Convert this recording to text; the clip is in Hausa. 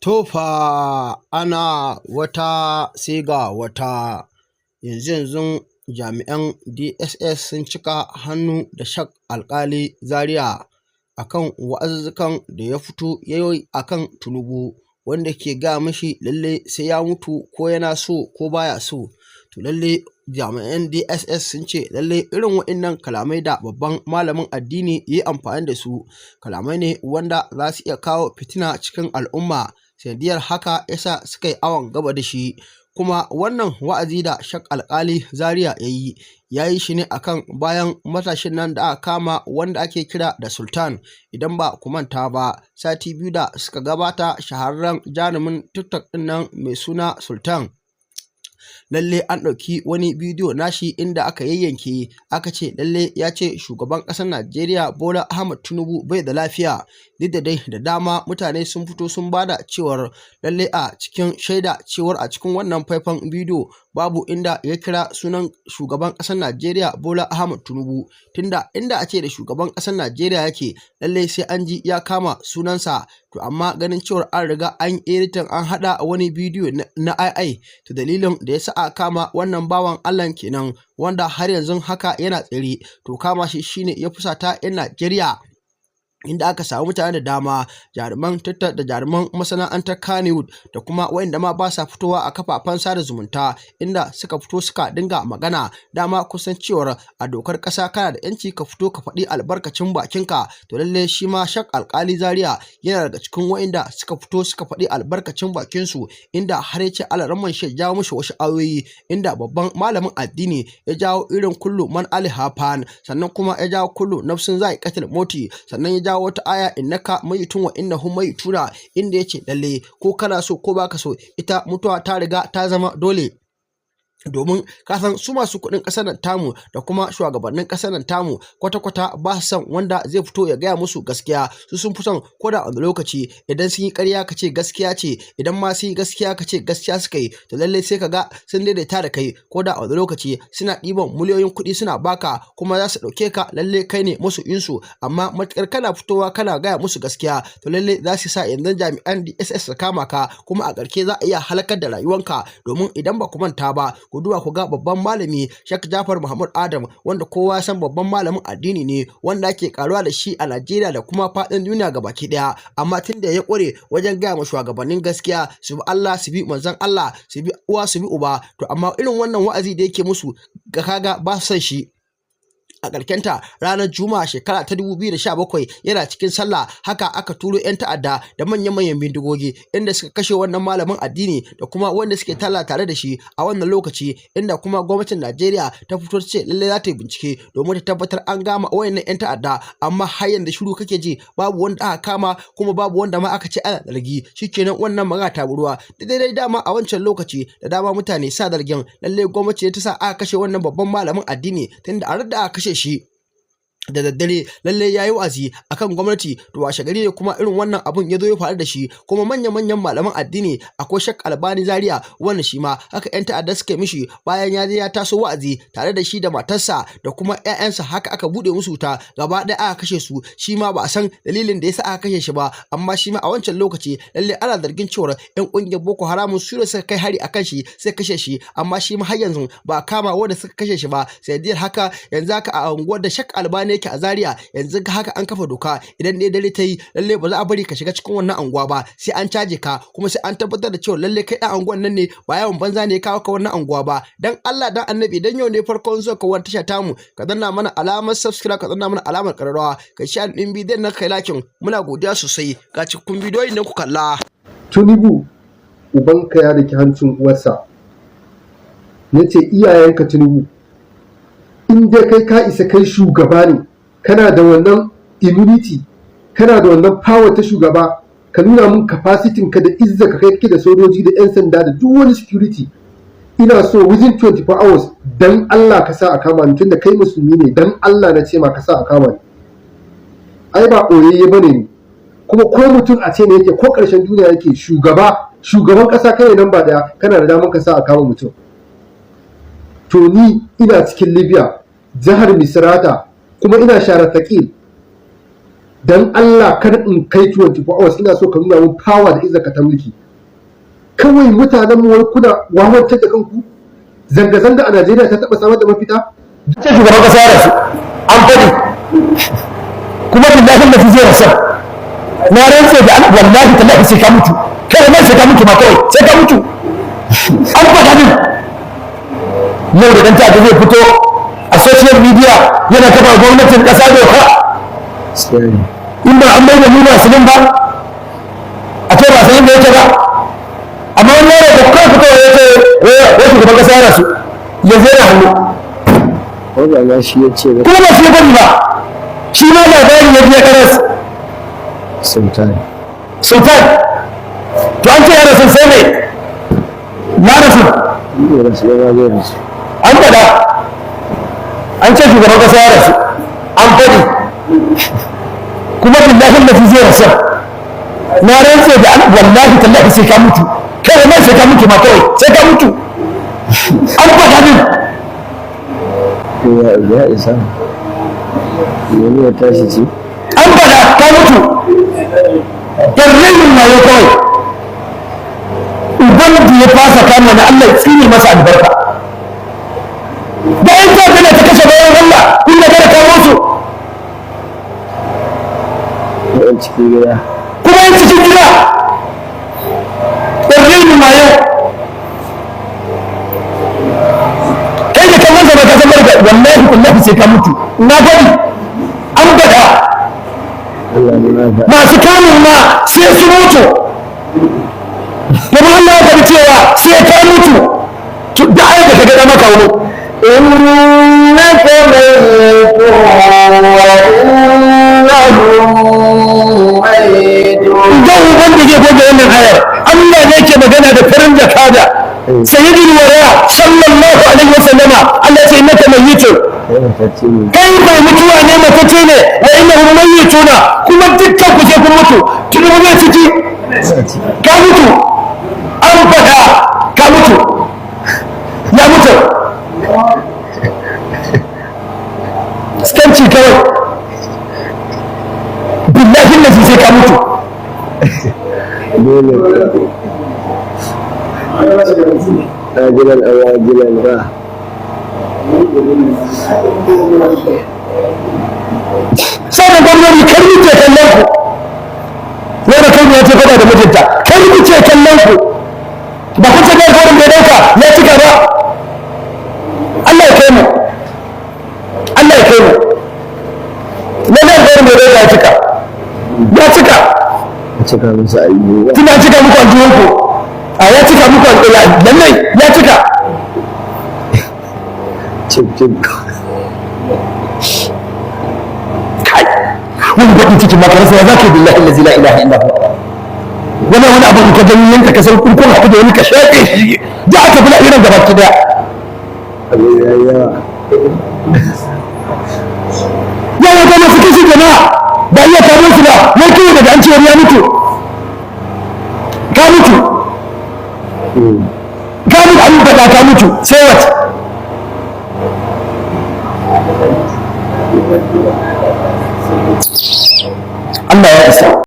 Tofa ana wata sai ga wata, yanzu jami'an DSS sun cika hannu da Shak Alƙali Zaria a kan wa'azuzzukan da ya fito ya yi a kan Tinubu, wanda ke gaya mashi lalle sai ya mutu ko yana so ko baya so. To lalle jami'an DSS sun ce lalle irin waɗannan kalamai da babban malamin addini ya yi amfani da su, kalamai ne wanda za su iya kawo fitina cikin al'umma. Sanadiyar haka yasa suka yi awon gaba da shi. Kuma wannan wa'azi da Shak Alƙali Zaria ya yi shi ne akan bayan matashin nan da aka kama wanda ake kira da Sultan. Idan ba ku manta ba, sati biyu da suka gabata shahararren jarumin TikTok ɗin nan mai suna Sultan, lalle an ɗauki wani bidiyo nashi inda aka yayyanke aka ce lalle ya ce shugaban ƙasar Najeriya Bola Ahmed Tinubu bai da lafiya. Duk da dai da dama mutane sun fito sun bada cewar lalle a cikin shaida cewar a cikin wannan faifan bidiyo babu inda ya kira sunan shugaban ƙasar Najeriya Bola Ahmed Tinubu, tunda inda a ce da shugaban ƙasar Najeriya yake lalle sai an ji ya kama sunansa. To amma ganin cewar an riga an editing an haɗa wani bidiyo na AI, to dalilin da ya sa a kama wannan bawan Allah kenan, wanda har yanzu haka yana tsare. To kama shi shine ya fusata 'yan Najeriya, inda aka samu mutane da dama, jaruman TikTok da jaruman masana'antar Kannywood da kuma waɗanda ma ba sa fitowa a kafafen sada zumunta, inda suka fito suka dinga magana. Dama kusan cewar a dokar ƙasa kana da 'yanci ka fito ka faɗi albarkacin bakinka. To lalle shi ma Shak Alƙali Zaria yana daga cikin waɗanda suka fito suka faɗi albarkacin bakinsu, inda har ya ce alaramman shi ya jawo mishi wasu ayoyi, inda babban malamin addini ya jawo irin kullu man alihafan, sannan kuma ya jawo kullu nafsin za'iqatul mauti, sannan ya jawo wata aya innaka mayitun wa innahum mayituna, inda yace lalle ko kana so ko baka so ita mutuwa ta riga ta zama dole. Domin kasan su masu kuɗin ƙasar nan tamu da kuma shugabannin ƙasar nan tamu kwata-kwata ba su son wanda zai fito ya gaya musu gaskiya. Su sun fi son ko da wani lokaci idan sun yi ƙarya ka ce gaskiya ce, idan ma sun yi gaskiya ka ce gaskiya suka yi. To lallai sai ka ga sun daidaita da kai ko da wani lokaci suna ɗiban miliyoyin kuɗi suna baka, kuma za su ɗauke ka lallai kai ne masoyinsu. Amma matuƙar kana fitowa kana gaya musu gaskiya, to lallai za su sa yanzu jami'an DSS su kama ka, kuma a ƙarshe za a iya halakar da rayuwanka. Domin idan ba ku manta ba, ku duba ku ga babban malami Sheikh Jafar Mahmud Adam, wanda kowa san babban malamin addini ne wanda ake karuwa da shi a Najeriya da kuma faɗin duniya gabaki ɗaya. Amma tun da ya ƙware wajen gaya ma shugabannin gaskiya, su bi Allah, su bi manzon Allah, su bi uwa, su bi uba. To amma irin wannan wa'azi da yake musu ga kaga ba su son shi. A ƙarkenta ranar Juma'a shekara ta 2017 yana cikin sallah, haka aka turo 'yan ta'adda da manyan bindigogi inda suka kashe wannan malamin addini da kuma wanda suke talla tare da shi a wannan lokaci, inda kuma gwamnatin Najeriya ta fito ta ce lallai za ta yi bincike domin ta tabbatar an gama wayannan 'yan ta'adda. Amma har yanzu shiru kake ji, babu wanda aka kama kuma babu wanda ma aka ce ana zargi. Shikenan wannan magana ta ruwa. Daidai dama a wancan lokaci da dama mutane sa zargin lallai gwamnati ta sa aka kashe wannan babban malamin addini, tunda a da aka kashe shi da daddare lalle ya yi wa'azi akan gwamnati. To washe gari ne kuma irin wannan abun ya zo ya faru da shi. Kuma manyan malaman addini akwai Shak Albani Zaria, wanda shi ma haka 'yan ta'adda suka mishi bayan ya je ya taso wa'azi tare da shi da matarsa da kuma 'ya'yansa, haka aka bude musu wuta gaba ɗaya aka kashe su. Shi ma ba a san dalilin da yasa aka kashe shi ba, amma shi ma a wancan lokaci lalle ana zargin cewa 'yan ƙungiyar Boko Haram su da suka kai hari akan shi sai kashe shi, amma shi ma har yanzu ba a kama wanda suka kashe shi ba. Sanadiyar haka yanzu haka a unguwar da Shak Albani yake a Zaria, yanzu haka an kafa doka idan ne dare ta yi lalle ba za a bari ka shiga cikin wannan anguwa ba, sai an caje ka, kuma sai an tabbatar da cewa lalle kai dan anguwan nan ne, ba yawan banza ne ya kawo ka wannan anguwa ba. Dan Allah dan Annabi, dan yau ne farkon zuwa ka wannan tasha tamu, ka danna mana alamar subscribe, ka danna mana alamar ƙararrawa, ka share din bidiyon nan kai lakin. Muna godiya sosai. Ga cikin bidiyoyin nan ku kalla. Tinubu ubanka ya daki hancin uwarsa, nace iyayenka Tinubu, in dai kai ka isa kai shugaba ne, kana da wannan immunity, kana da wannan power ta shugaba, ka nuna mun capacity ka da izza ka kai da sojoji da 'yan sanda da duk wani security. Ina so within 24 hours dan Allah ka sa a kama ni, tunda kai musulmi ne, dan Allah na ce ma ka sa a kama ni. Ai ba ɓoyayye bane ni, kuma ko mutum a ce ne yake ko ƙarshen duniya yake shugaban ƙasa kai nan ba daya, kana da damar ka sa a kama mutum. To ni ina cikin Libya, jihar Misrata, kuma ina share Thaqil. dan Allah kar in kai 24 hours ina so ka nuna mun power da izaka ta mulki. Kawai mutanen mu wai kuna wawantar da kanku. Zanga-zanga a Najeriya ta taɓa samar da mafita? Ce shugaban kasa ya rasu an faɗi kuma billahi da zai rasa na rantse da Allah wallahi tallahi sai ka mutu kai mai sai ka mutu ma kawai sai ka mutu an faɗa min yau da dan ta zai fito a social media yana kafa gwamnatin kasa doka in ba an mai da nuna su ba a ce ba sai inda yake ba amma wani yaro da kawai fito ya ce wai shugaban kasa ya rasu ya zai da hannu wanda shi ya ce kuma ba shi bane ba shi ma labari ya biya karas sultan to an ce ya rasu sai ne ya rasu ne rasu ya zai rasu an faɗa an ce shugaban kasa ya rasu an faɗi kuma billahi lafi zai rasu na rantse da wallahi tallahi sai ka mutu kai mai sai ka mutu ma kawai sai ka mutu an faɗa min ya isa wani ya tashi ci an faɗa ka mutu yarrin na yau kawai uban da ya fasa kama na Allah ya tsine masa albarka bayan ta gana ta kashe bayan Allah kun da gara kawo su yan cikin gida kuma yin cikin gida yarrin na yau kai da kallon zama ka zama da wallahi kullahi sai ka mutu na bari an gada Allah ne na faɗa masu kamun ma sai su mutu kuma Allah ya faɗi cewa sai ka mutu da ayat da ka gada maka wani إنك ميت وإنهم ميتون idan ubangiji ko da wannan ayar Allah ne ke magana da farin jakada sayyidul wara sallallahu alaihi wasallama Allah ya ce innaka mayyitun kai mai mutuwa ne matace ne wa innahum mayyituna kuma dukkan ku sai kun mutu tun ba zai ciki ka mutu an faɗa ka mutu ya mutu skanci kawai billahi lafi sai ka mutu dole ajilan awajilan ba sauran gwamnati kan rike kallon ku wanda kai ya ce fada da mijinta kan rike kallon ku ba kun ce alƙawarin da ya dauka ya cika ba Allah ya kai mu Allah ya kai mu na da alƙawarin da ya dauka ya cika cika musu ayyuka tunda ya cika muku aljihun ku a ya cika muku lallai ya cika cip kai wani baƙin cikin makarasa ya za ka yi billahi lazi la ilaha illa huwa wani abu ka gani yanka ka san kurkun haɗu da wani ka shaƙe shi da aka fi la'iran gaba ki daya abin ya yi yawa yawa ga masu kishi jama'a ba iya kamo su ba wai kawai daga an cewar ya mutu ka mutu an faɗa ka mutu sai wata Allah ya isa